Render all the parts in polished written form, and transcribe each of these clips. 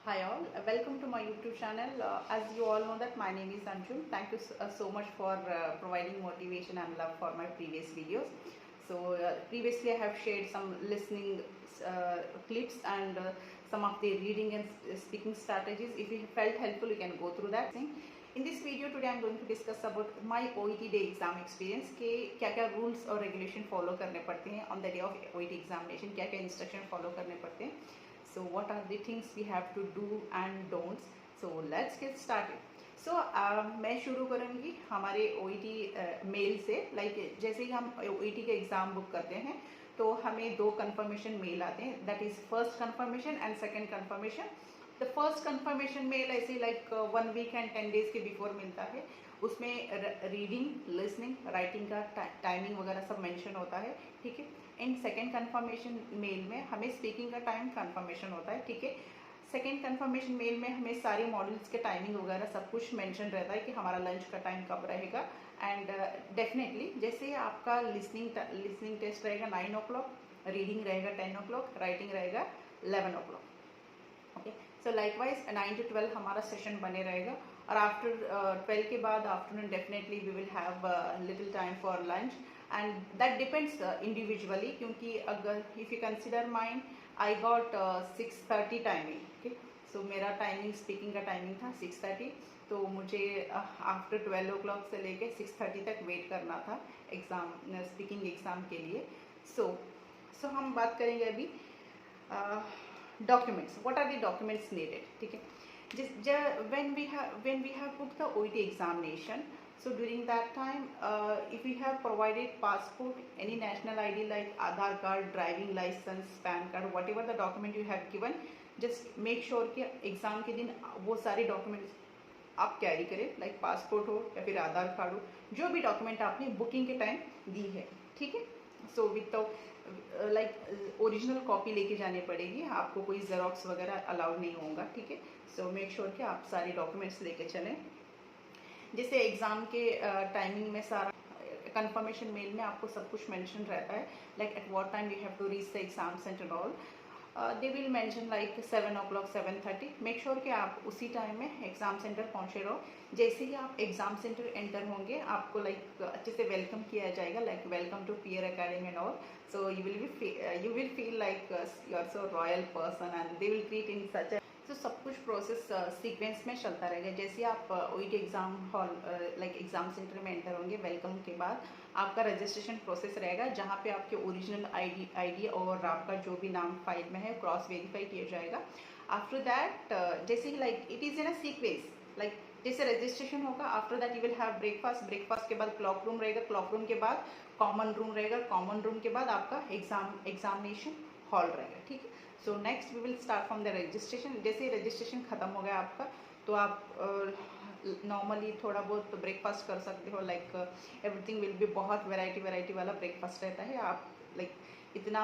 Hi all, welcome to my YouTube channel. As you all know that my name is Anjum. Thank you so much for providing motivation and love for my previous videos. So previously I have shared some listening clips and some of the reading and speaking strategies. If you felt helpful, you can go through that thing. In this video today I am going to discuss about my OET day exam experience के क्या-क्या rules और regulation follow करने पड़ते हैं on the day of OET examination, क्या-क्या instruction follow करने पड़ते हैं. So what are the things we have to do and don'ts. So let's get started. So मैं शुरू करूँगी हमारे OET मेल से. जैसे ही हम OET के एग्ज़ाम बुक करते हैं तो हमें दो कंफर्मेशन मेल आते हैं. That is first confirmation and second confirmation. The first confirmation mail ऐसे 1 वीक एंड 10 डेज के बिफोर मिलता है. उसमें रीडिंग, लिसनिंग, राइटिंग का टाइमिंग वगैरह सब मेंशन होता है. ठीक है. इन सेकेंड कंफर्मेशन मेल में हमें स्पीकिंग का टाइम कंफर्मेशन होता है. ठीक है. सेकेंड कंफर्मेशन मेल में हमें सारे मॉड्यूल्स के टाइमिंग वगैरह सब कुछ मेंशन रहता है कि हमारा लंच का टाइम कब रहेगा. एंड डेफिनेटली जैसे आपका लिसनिंग टेस्ट रहेगा 9 o'clock, रीडिंग रहेगा 10 o'clock, राइटिंग रहेगा 11 o'clock. Okay. So likewise 9 to 12 हमारा सेशन बने रहेगा. और आफ्टर 12 के बाद afternoon definitely we will have little time for lunch and that depends individually. क्योंकि अगर if you consider mind I got 6:30 timing. Okay. So मेरा टाइमिंग स्पीकिंग का टाइमिंग था 6:30. तो मुझे आफ्टर 12 o'clock से लेके 6:30 तक वेट करना था एग्ज़ाम स्पीकिंग एग्ज़ाम के लिए. सो हम बात करेंगे अभी documents. What are the documents needed? ठीक है. When we have booked the OET examination, so during that time if we have provided passport, any national ID like Aadhaar card, driving license, PAN card, whatever the document you have given, just make sure कि exam के दिन वो सारे documents आप carry करें. Like passport हो या फिर आधार कार्ड हो, जो भी डॉक्यूमेंट आपने बुकिंग के टाइम दी है. ठीक है. सो विथ ओरिजिनल कॉपी लेके जानी पड़ेगी आपको. कोई जेरोक्स वगैरह अलाउड नहीं होगा. ठीक है. सो मेक श्योर कि आप सारे डॉक्यूमेंट्स लेके चलें. जैसे एग्ज़ाम के टाइमिंग में सारा कंफर्मेशन मेल में आपको सब कुछ मेंशन रहता है. Like at what time you have to reach the exam centre all. They will mention 7 o'clock, 7:30. Make sure कि आप उसी टाइम में एग्ज़ाम सेंटर पहुंचे रहो. जैसे ही आप एग्ज़ाम सेंटर एंटर होंगे आपको अच्छे से वेलकम किया जाएगा. Welcome to Peer Academy and all. So you will feel like you are so royal person and they will treat in such. तो सब कुछ प्रोसेस सीक्वेंस में चलता रहेगा. जैसे आप OET exam hall exam centre में एंटर होंगे, वेलकम के बाद आपका रजिस्ट्रेशन प्रोसेस रहेगा जहाँ पे आपके ओरिजिनल आईडी और आपका जो भी नाम फाइल में है क्रॉस वेरीफाई किया जाएगा. आफ्टर दैट जैसे it is in a sequence. जैसे रजिस्ट्रेशन होगा, after that you will have breakfast के बाद क्लॉक रूम रहेगा, क्लॉक रूम के बाद कॉमन रूम रहेगा, कॉमन रूम के बाद आपका एग्जामिनेशन हॉल रहेगा. ठीक है. So next we will start from the registration. जैसे रजिस्ट्रेशन ख़त्म हो गया आपका तो आप नॉर्मली थोड़ा बहुत ब्रेकफास्ट कर सकते हो. एवरीथिंग विल बी बहुत वैरायटी वाला ब्रेकफास्ट रहता है. आप इतना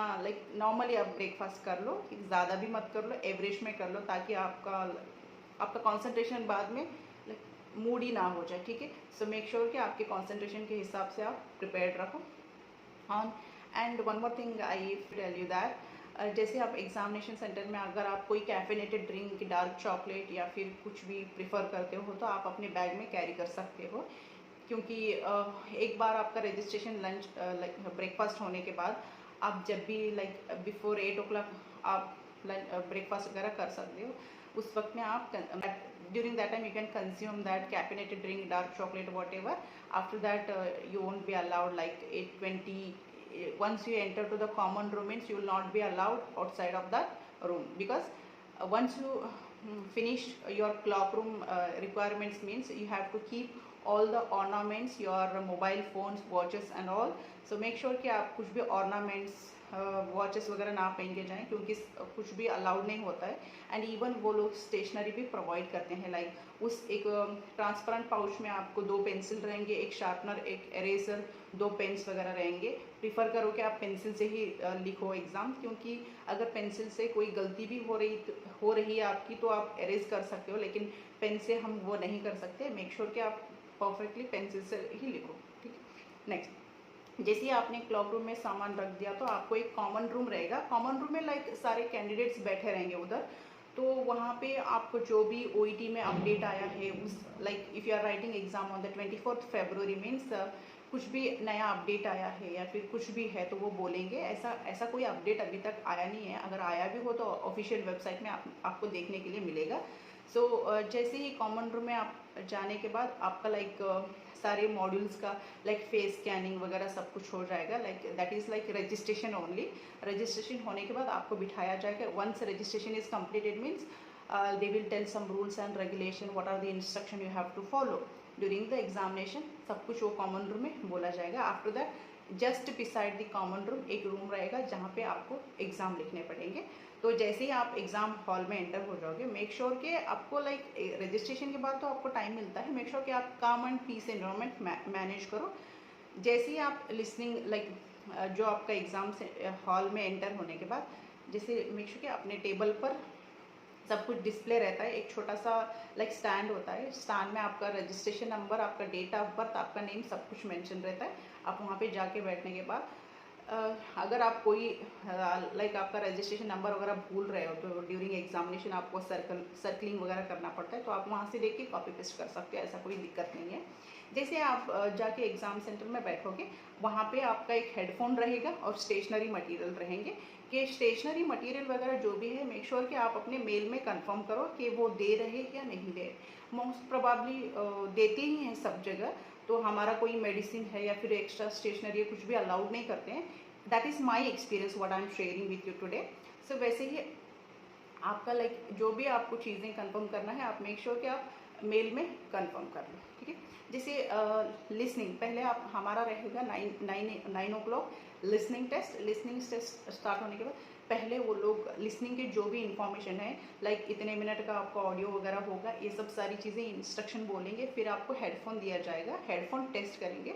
नॉर्मली आप ब्रेकफास्ट कर लो, ज़्यादा भी मत कर लो, एवरेज में कर लो, ताकि आपका कॉन्सेंट्रेशन बाद में मूड ही ना हो जाए. ठीक है. सो मेक श्योर कि आपके कॉन्सेंट्रेशन के हिसाब से आप प्रिपेयर्ड रखो. And one more thing I tell you that जैसे आप एग्जामिनेशन सेंटर में अगर आप कोई कैफिनेटेड ड्रिंक, डार्क चॉकलेट या फिर कुछ भी प्रिफर करते हो तो आप अपने बैग में कैरी कर सकते हो. क्योंकि एक बार आपका रजिस्ट्रेशन लंच ब्रेकफास्ट होने के बाद आप जब भी बिफोर 8 o'clock आप ब्रेकफास्ट वगैरह कर सकते हो. उस वक्त में आप during that time you can consume that caffeinated drink, dark chocolate, whatever. After that you won't be allowed 8:20. Once you enter to the common room means you will not be allowed outside of that room, because once you finish your clock room requirements means you have to keep all the ornaments, your mobile phones, watches and all. So make sure कि आप कुछ भी ornaments, watches वगैरह ना पहन के जाएं, क्योंकि कुछ भी अलाउड नहीं होता है. एंड इवन वो लोग स्टेशनरी भी प्रोवाइड करते हैं. उस एक ट्रांसपेरेंट पाउच में आपको 2 पेंसिल रहेंगे, एक शार्पनर, एक एरेजर, 2 पेन्स वगैरह रहेंगे. प्रीफर करो कि आप पेंसिल से ही लिखो एग्ज़ाम, क्योंकि अगर पेंसिल से कोई गलती भी हो रही है आपकी तो आप एरेज कर सकते हो, लेकिन पेन से हम वो नहीं कर सकते. मेक श्योर कि आप परफेक्टली पेंसिल से ही लिखो. ठीक है. नेक्स्ट, जैसे ही आपने क्लॉक रूम में सामान रख दिया तो आपको एक कॉमन रूम रहेगा. कॉमन रूम में सारे कैंडिडेट्स बैठे रहेंगे उधर. तो वहाँ पे आपको जो भी OET में अपडेट आया है उस like if you are writing exam on the 24 February means कुछ भी नया अपडेट आया है या फिर कुछ भी है तो वो बोलेंगे। ऐसा ऐसा कोई अपडेट अभी तक आया नहीं है, अगर आया भी हो तो ऑफिशियल वेबसाइट में आपको देखने के लिए मिलेगा। सो जैसे ही कॉमन रूम में आप जाने के बाद आपका लाइक सारे मॉड्यूल्स का लाइक फेस स्कैनिंग वगैरह सब कुछ हो जाएगा। Like that is like registration only. Registration होने के बाद आपको बिठाया जाएगा। Once registration is completed means they will tell some rules and regulation, what are the instruction you have to follow during the examination, सब कुछ वो कॉमन रूम में बोला जाएगा। After that just beside the common room एक room रहेगा जहाँ पे आपको एग्ज़ाम लिखने पड़ेंगे। तो जैसे ही आप एग्ज़ाम हॉल में एंटर हो जाओगे, मेक श्योर कि आपको लाइक रजिस्ट्रेशन के बाद तो आपको टाइम मिलता है, मेक श्योर कि आप काम एंड पीस एनवायरनमेंट मैनेज करो। जैसे ही आप लिसनिंग लाइक जो आपका एग्ज़ाम से हॉल में एंटर होने के बाद जैसे मेक श्योर कि अपने टेबल पर सब कुछ डिस्प्ले रहता है। एक छोटा सा लाइक स्टैंड होता है, स्टैंड में आपका रजिस्ट्रेशन नंबर, आपका डेट ऑफ बर्थ, आपका नेम सब कुछ मेंशन रहता है। आप वहाँ पे जाके बैठने के बाद अगर आप कोई लाइक आपका रजिस्ट्रेशन नंबर वगैरह भूल रहे हो तो ड्यूरिंग एग्जामिनेशन आपको सर्कलिंग वगैरह करना पड़ता है, तो आप वहाँ से देख के कॉपी पेस्ट कर सकते हो, ऐसा कोई दिक्कत नहीं है। जैसे आप जाके एग्ज़ाम सेंटर में बैठोगे, वहाँ पे आपका एक हेडफोन रहेगा और स्टेशनरी मटेरियल रहेंगे। कि स्टेशनरी मटेरियल वगैरह जो भी है, मेक श्योर कि आप अपने मेल में कंफर्म करो कि वो दे रहे या नहीं दे रहे। मोस्ट प्रोबेबली देते ही हैं सब जगह, तो हमारा कोई मेडिसिन है या फिर एक्स्ट्रा स्टेशनरी कुछ भी अलाउड नहीं करते हैं। That is my experience what I am sharing with you today. So वैसे ही आपका लाइक जो भी आपको चीज़ें कंफर्म करना है, आप मेक श्योर कि आप मेल में कंफर्म कर लो, ठीक है। जैसे लिसनिंग पहले आप हमारा रहेगा 9 o'clock listening test. Listening test start होने के बाद पहले वो लोग लिसनिंग के जो भी इंफॉर्मेशन है लाइक इतने मिनट का आपका ऑडियो वगैरह होगा, ये सब सारी चीज़ें इंस्ट्रक्शन बोलेंगे। फिर आपको हेडफोन दिया जाएगा, हेडफोन टेस्ट करेंगे।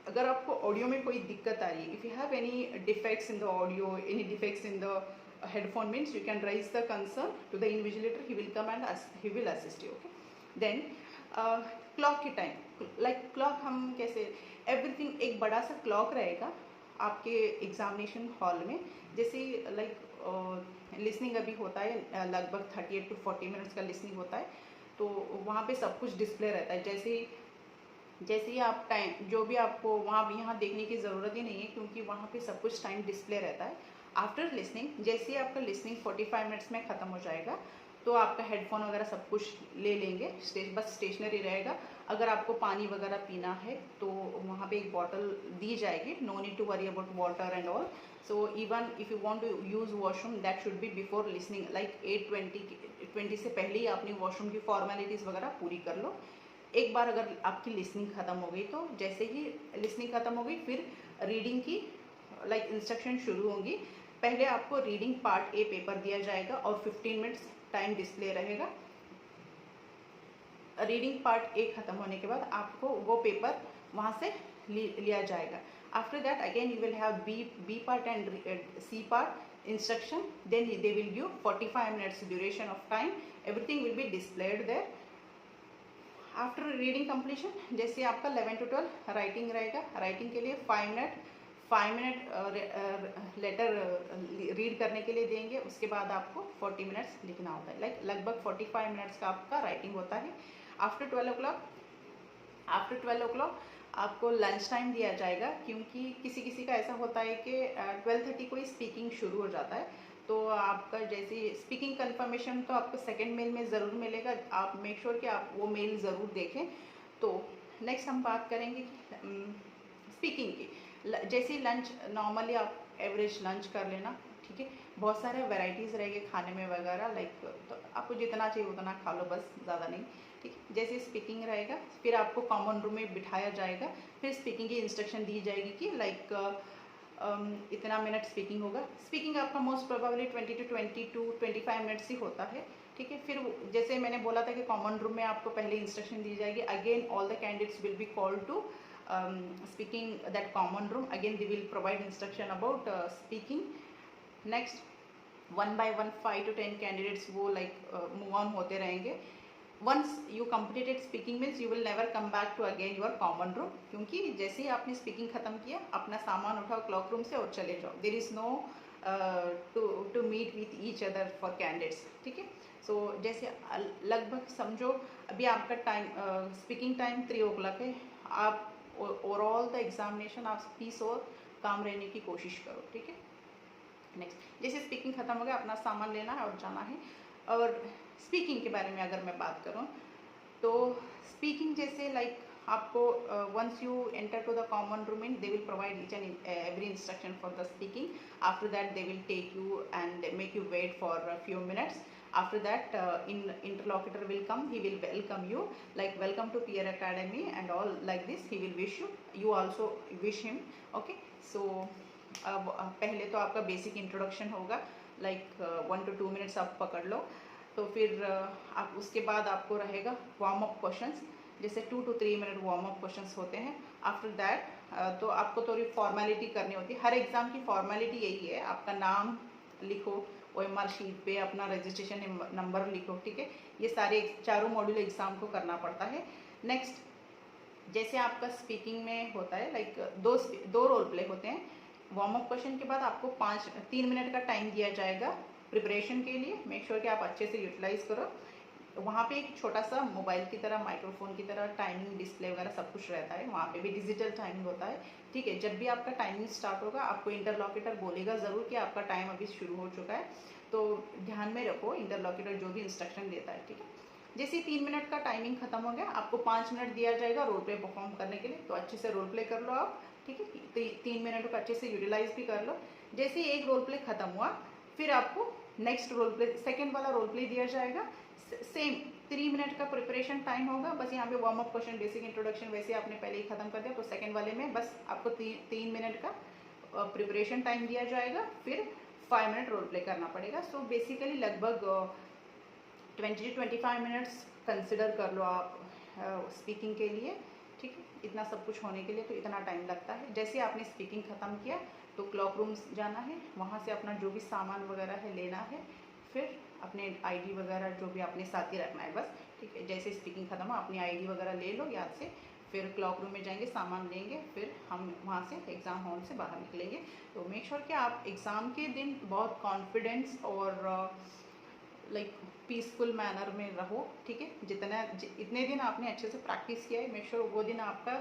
अगर आपको ऑडियो में कोई दिक्कत आ रही है, if you have any defects in the audio, any defects in the headphone means you can raise the concern to the invigilator, he will come and he will assist you, okay. Then clock के time like clock हम कैसे everything एक बड़ा सा clock रहेगा आपके examination hall में। जैसे लाइक लिसनिंग अभी होता है लगभग 38 to 40 मिनट्स का लिसनिंग होता है, तो वहाँ पे सब कुछ डिस्प्ले रहता है। जैसे ही आप टाइम जो भी आपको वहाँ यहाँ देखने की ज़रूरत ही नहीं है, क्योंकि वहाँ पे सब कुछ टाइम डिस्प्ले रहता है। आफ्टर लिसनिंग जैसे ही आपका लिसनिंग 45 मिनट्स में ख़त्म हो जाएगा, तो आपका हेडफोन वगैरह सब कुछ ले लेंगे, बस स्टेशनरी रहेगा। अगर आपको पानी वगैरह पीना है तो वहाँ पे एक बॉटल दी जाएगी, no need to worry about water and all. So even if you want to use washroom that should be before listening, like 8:20 से पहले ही अपनी वॉशरूम की फॉर्मेलिटीज़ वगैरह पूरी कर लो। एक बार अगर आपकी लिसनिंग ख़त्म हो गई, तो जैसे ही लिसनिंग ख़त्म हो गई फिर रीडिंग की लाइक इंस्ट्रक्शन शुरू होंगी। पहले आपको रीडिंग पार्ट ए पेपर दिया जाएगा और 15 मिनट्स टाइम डिस्प्ले रहेगा। रीडिंग पार्ट ए खत्म होने के बाद आपको वो पेपर वहाँ से लिया जाएगा। After that again you will have B part and C part instruction, then they will give 45 minutes duration of time, everything will be displayed there. After reading completion जैसे आपका 11 to 12 राइटिंग रहेगा। Writing के लिए 5 minute later read करने के लिए देंगे, उसके बाद आपको 40 मिनट्स लिखना होता है। लाइक लगभग 45 मिनट्स का आपका राइटिंग होता है। आफ्टर 12 o'clock आपको लंच टाइम दिया जाएगा, क्योंकि किसी का ऐसा होता है कि 12:30 को ही स्पीकिंग शुरू हो जाता है। तो आपका जैसे स्पीकिंग कंफर्मेशन तो आपको सेकेंड मेल में ज़रूर मिलेगा, आप मेक श्योर कि आप वो मेल ज़रूर देखें। तो नेक्स्ट हम बात करेंगे स्पीकिंग की। जैसे लंच नॉर्मली आप एवरेज लंच कर लेना, ठीक है। बहुत सारे वैरायटीज़ रहेंगे खाने में वगैरह, लाइक तो आपको जितना चाहिए उतना खा लो, बस ज़्यादा नहीं, ठीक। जैसे स्पीकिंग रहेगा, फिर आपको कॉमन रूम में बिठाया जाएगा, फिर स्पीकिंग की इंस्ट्रक्शन दी जाएगी कि लाइक इतना मिनट स्पीकिंग होगा। स्पीकिंग आपका मोस्ट प्रोबेबली 20 to 25 मिनट्स ही होता है, ठीक है। फिर जैसे मैंने बोला था कि कॉमन रूम में आपको पहले इंस्ट्रक्शन दी जाएगी। Again all the candidates will be called to speaking that common room. Again they will provide instruction about speaking. Next 1 by 1 5 to 10 candidates वो like move on होते रहेंगे। once you completed speaking means you will never come back to again your common room, क्योंकि जैसे ही आपने speaking ख़त्म किया अपना सामान उठाओ क्लॉक रूम से और चले जाओ। there is no to meet with each other for candidates, ठीक है। सो जैसे लगभग समझो अभी आपका टाइम स्पीकिंग टाइम 3 o'clock है, आप ओवरऑल द एग्जामिनेशन आप पीस और काम रहने की कोशिश करो, ठीक है। नेक्स्ट, जैसे स्पीकिंग खत्म हो गया, अपना सामान लेना है और जाना है। और स्पीकिंग के बारे में अगर मैं बात करूँ तो स्पीकिंग जैसे लाइक आपको once you enter to the common room in, they will provide each and every instruction for the speaking. After that they will take you and make you wait for few minutes. After that, interlocutor will come. He will welcome you, like welcome to Peer Academy and all like this. He will wish you. You also wish him. Okay. So अब पहले तो आपका basic introduction होगा, like 1 to 2 minutes आप पकड़ लो। तो फिर आप उसके बाद आपको रहेगा वार्म अप क्वेश्चंस, जैसे 2 to 3 minute warm up questions होते हैं। आफ्टर दैट तो आपको थोड़ी फॉर्मेलिटी करनी होती है। हर एग्ज़ाम की फॉर्मेलिटी यही है, आपका नाम लिखो, OMR शीट पे अपना रजिस्ट्रेशन नंबर लिखो, ठीक है। ये सारे चारों मॉड्यूल एग्ज़ाम को करना पड़ता है। नेक्स्ट, जैसे आपका स्पीकिंग में होता है लाइक दो रोल प्ले होते हैं। वार्म अप क्वेश्चन के बाद आपको 3 मिनट का टाइम दिया जाएगा प्रिपरेशन के लिए। मेक श्योर कि आप अच्छे से यूटिलाइज करो। वहाँ पे एक छोटा सा मोबाइल की तरह, माइक्रोफोन की तरह टाइमिंग डिस्प्ले वगैरह सब कुछ रहता है। वहाँ पे भी डिजिटल टाइमिंग होता है, ठीक है। जब भी आपका टाइमिंग स्टार्ट होगा, आपको इंटरलॉकेटर बोलेगा ज़रूर कि आपका टाइम अभी शुरू हो चुका है, तो ध्यान में रखो इंटरलॉकेटर जो भी इंस्ट्रक्शन देता है, ठीक है। जैसे ही 3 मिनट का टाइमिंग खत्म हो गया, आपको 5 मिनट दिया जाएगा रोल प्ले परफॉर्म करने के लिए, तो अच्छे से रोल प्ले कर लो आप, ठीक है। 3 मिनट को अच्छे से यूटिलाइज भी कर लो। जैसे ही एक रोल प्ले खत्म हुआ, फिर आपको नेक्स्ट रोल प्ले, सेकेंड वाला रोल प्ले दिया जाएगा। सेम 3 मिनट का प्रिपरेशन टाइम होगा, बस यहाँ पे warm up question, basic introduction वैसे आपने पहले ही खत्म कर दिया। तो सेकेंड वाले में बस आपको 3 मिनट का प्रिपरेशन टाइम दिया जाएगा, फिर 5 मिनट रोल प्ले करना पड़ेगा। सो बेसिकली लगभग 20 to 25 मिनट्स कंसिडर कर लो आप स्पीकिंग के लिए, ठीक है। इतना सब कुछ होने के लिए तो इतना टाइम लगता है। जैसे आपने स्पीकिंग ख़त्म किया तो क्लॉक रूम्स जाना है, वहाँ से अपना जो भी सामान वगैरह है लेना है, फिर अपने ID वगैरह जो भी आपने साथ ही रखना है बस, ठीक है। जैसे स्पीकिंग ख़त्म हो, अपनी ID वगैरह ले लो याद से, फिर क्लॉक रूम में जाएंगे, सामान लेंगे, फिर हम वहाँ से एग्ज़ाम हॉल से बाहर निकलेंगे। तो मेक श्योर कि आप एग्ज़ाम के दिन बहुत कॉन्फिडेंस और लाइक पीसफुल मैनर में रहो, ठीक है। इतने दिन आपने अच्छे से प्रैक्टिस किया है, मेक श्योर वो दिन आपका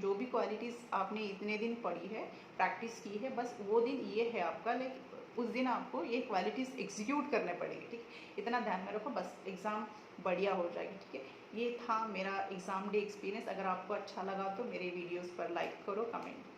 जो भी क्वालिटीज़ आपने इतने दिन पढ़ी है, प्रैक्टिस की है, बस वो दिन ये है आपका, लाइक उस दिन आपको ये क्वालिटीज़ एग्जीक्यूट करने पड़ेगी, ठीक। इतना ध्यान में रखो, बस एग्ज़ाम बढ़िया हो जाएगी, ठीक है। ये था मेरा एग्ज़ाम डे एक्सपीरियंस। अगर आपको अच्छा लगा तो मेरे वीडियोज़ पर लाइक करो, कमेंट